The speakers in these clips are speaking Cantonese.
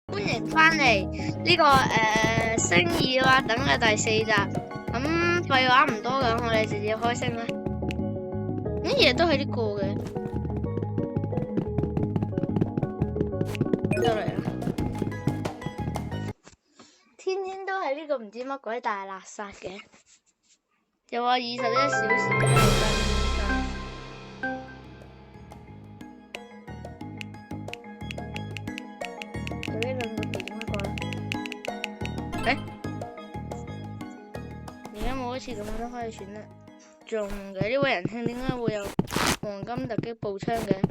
歡迎翻嚟呢個星二啦，等嘅第4集。咁廢話唔多咁，我哋直接開聲啦。乜嘢都係呢個嘅，又嚟啦！天天都係呢個唔知乜鬼大垃圾嘅，又話21小時嘅更新。有呢兩個其中一個啦。而家冇一次咁樣都可以選得中嘅，呢位仁兄點解會有黃金突擊步槍嘅？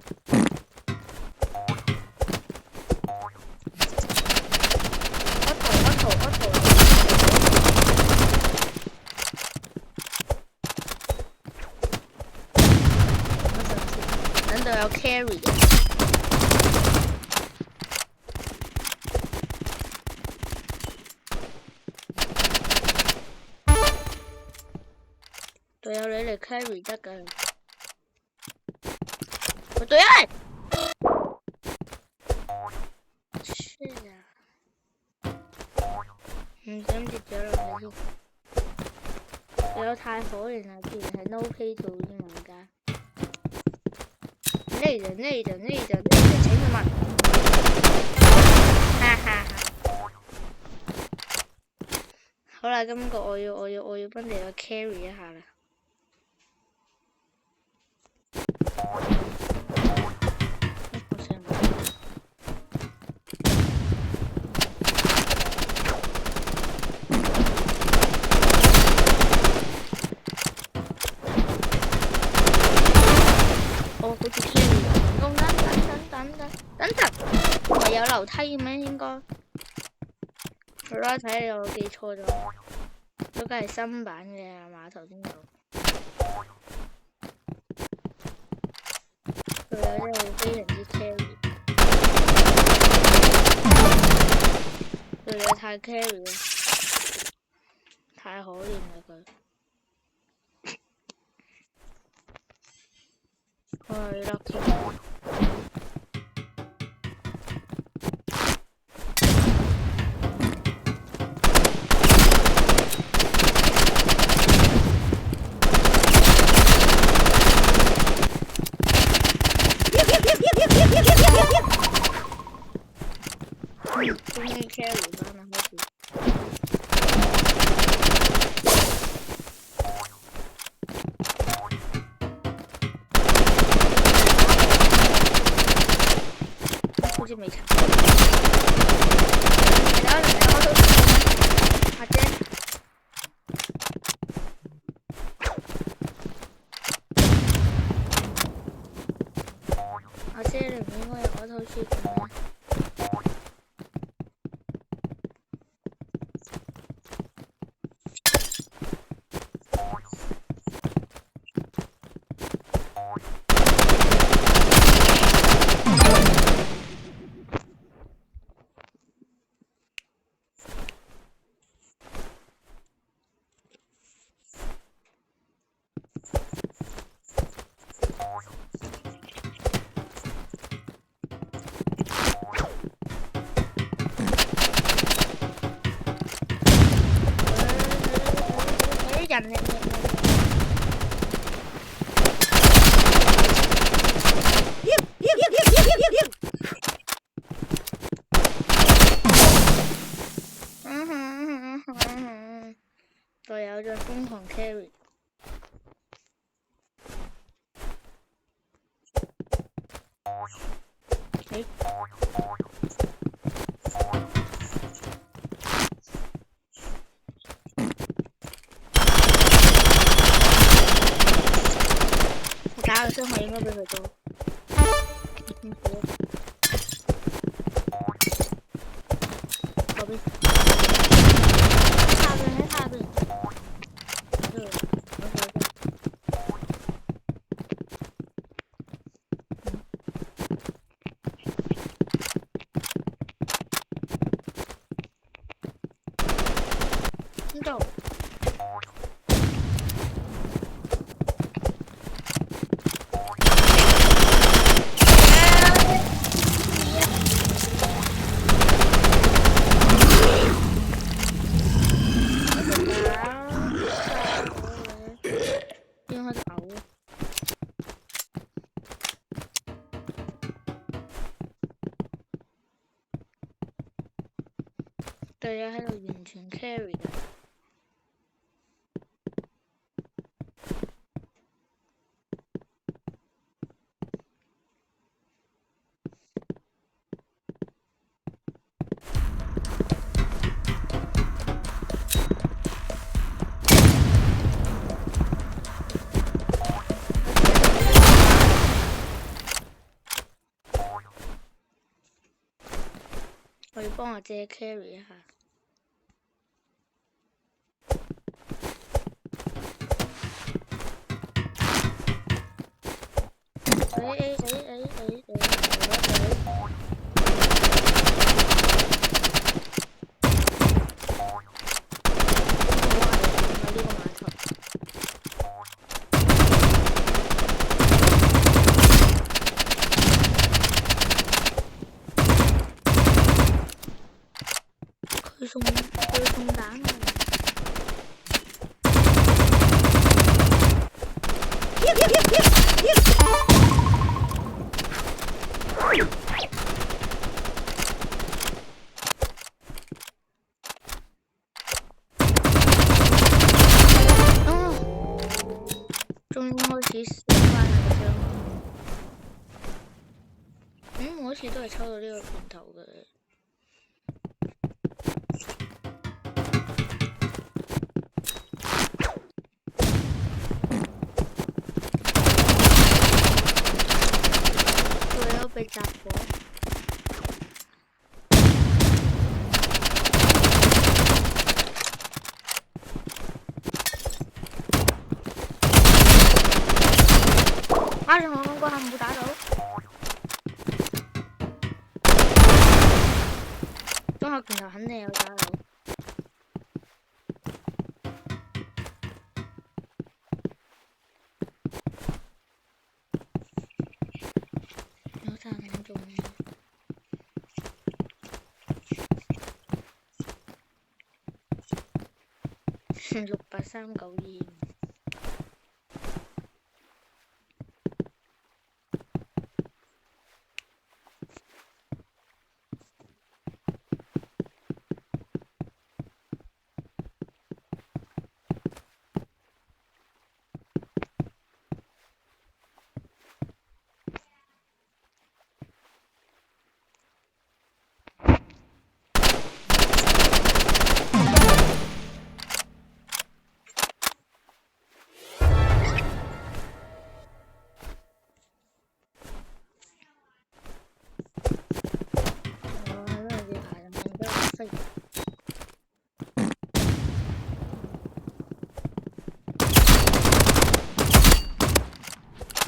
等到有 carry 嘅。隊友你嚟 carry 得㗎，我隊友，唔想跌咗落去先。隊友太可憐啦，居然係 no pay 做啲玩家。呢人，請佢問，哈哈哈。好啦，今個我要幫你去 carry 一下啦。好似 carry 成功，等陣，唔係有樓梯嘅咩？應該。好啦，睇嚟我記錯咗，嗰個係新版嘅碼頭先有。佢有真係非常之 carry， 佢有太 carry 啦，太可憐啦佢。係啦，終於 carry 翻啦，開始。好似未查。阿姐，阿姐，你唔應該有嗰套書嘅咩？人隊友在瘋狂 carry。打個傷害應該比佢多。後邊，下邊。知道。嘅嘢喺度完全 carry 嘅。我要幫阿姐 carry 一下。佢送蛋啊！終於開始升翻啦個張。我好似都係抽到呢個拳頭嘅。被炸火。我嗰下冇打到。中學拳頭肯定有打到。68392。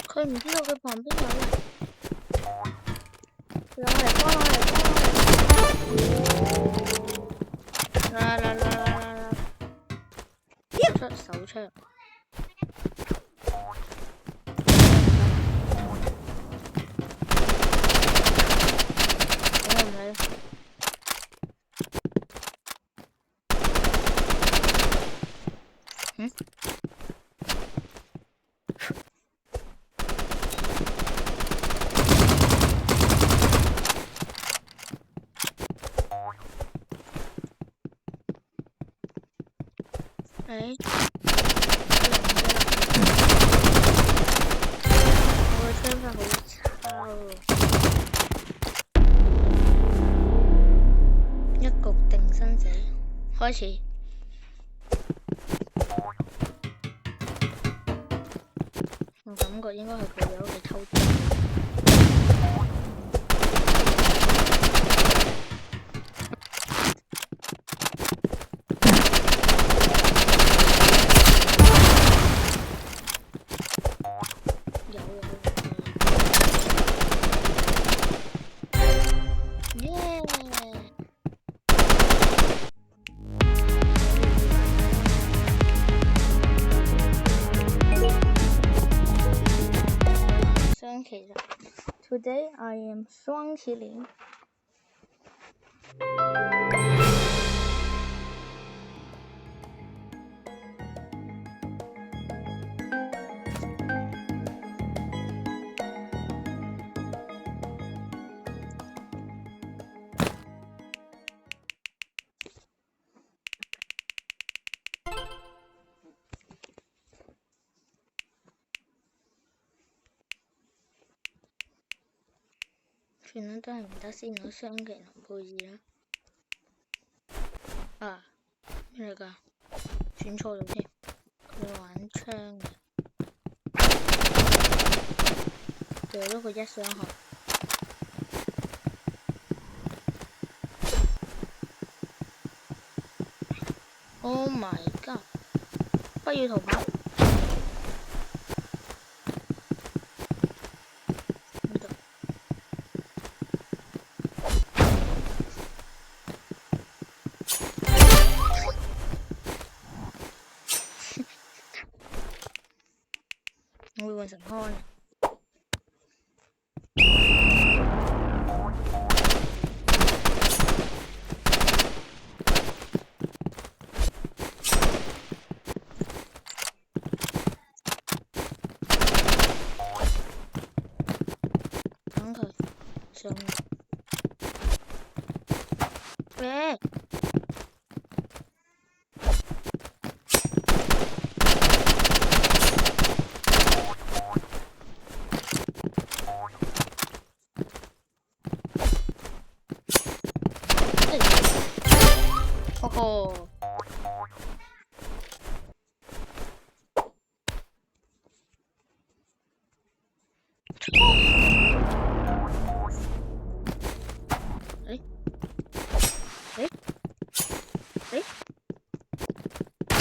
佢唔知道佢旁邊有人，攞嚟幫出手槍。我嘅槍法好差喎，一局定生死，開始。我感覺應該係佢有嚟偷襲。Today I am 雙麒麟。算啦，都係唔得先，我雙技能配置啦。啊，咩嚟㗎？選錯咗添，佢玩槍嘅，掉咗個一傷害。Oh my god！ 不要逃跑。我會換神康。等佢上嚟。哦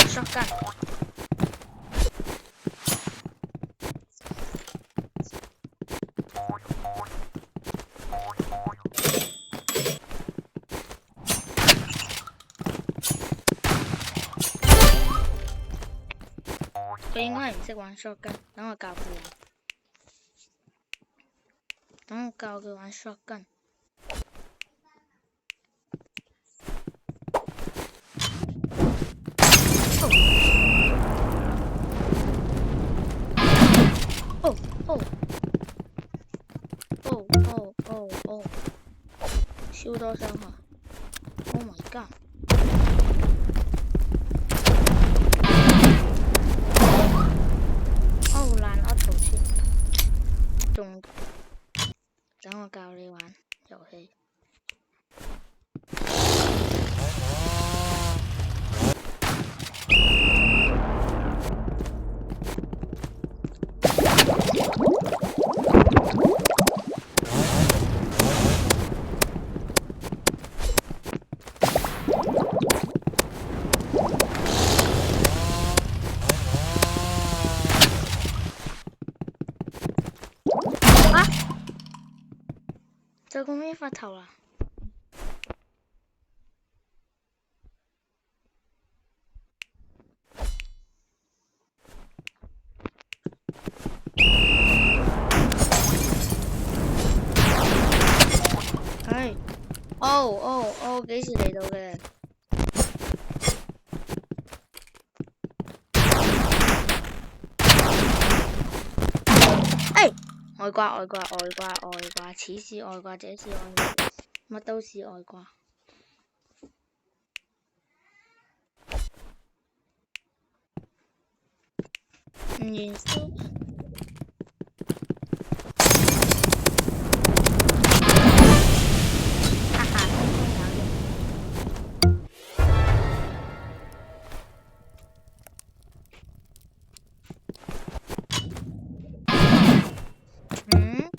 ，shotgun。佢應該係唔識玩 shotgun，等我教佢玩。等我教佢玩 shotgun。哦！超多傷害 ！Oh my god！ 哦，爛 auto 添，仲等我教你玩遊戲。就咁樣發頭啦！唉，哦，幾時嚟到嘅？外掛，此是外掛，這是外掛，乜都是外掛。唔燃燒。哈哈，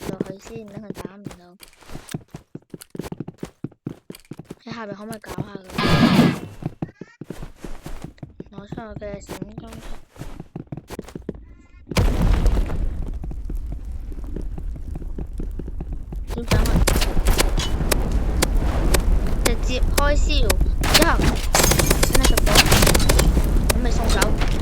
落去先，等佢打唔到。喺下邊可唔可以搞下佢？攞出我嘅閃光槍。點整啊？直接開燒，之後等佢熟咗，咁咪送走。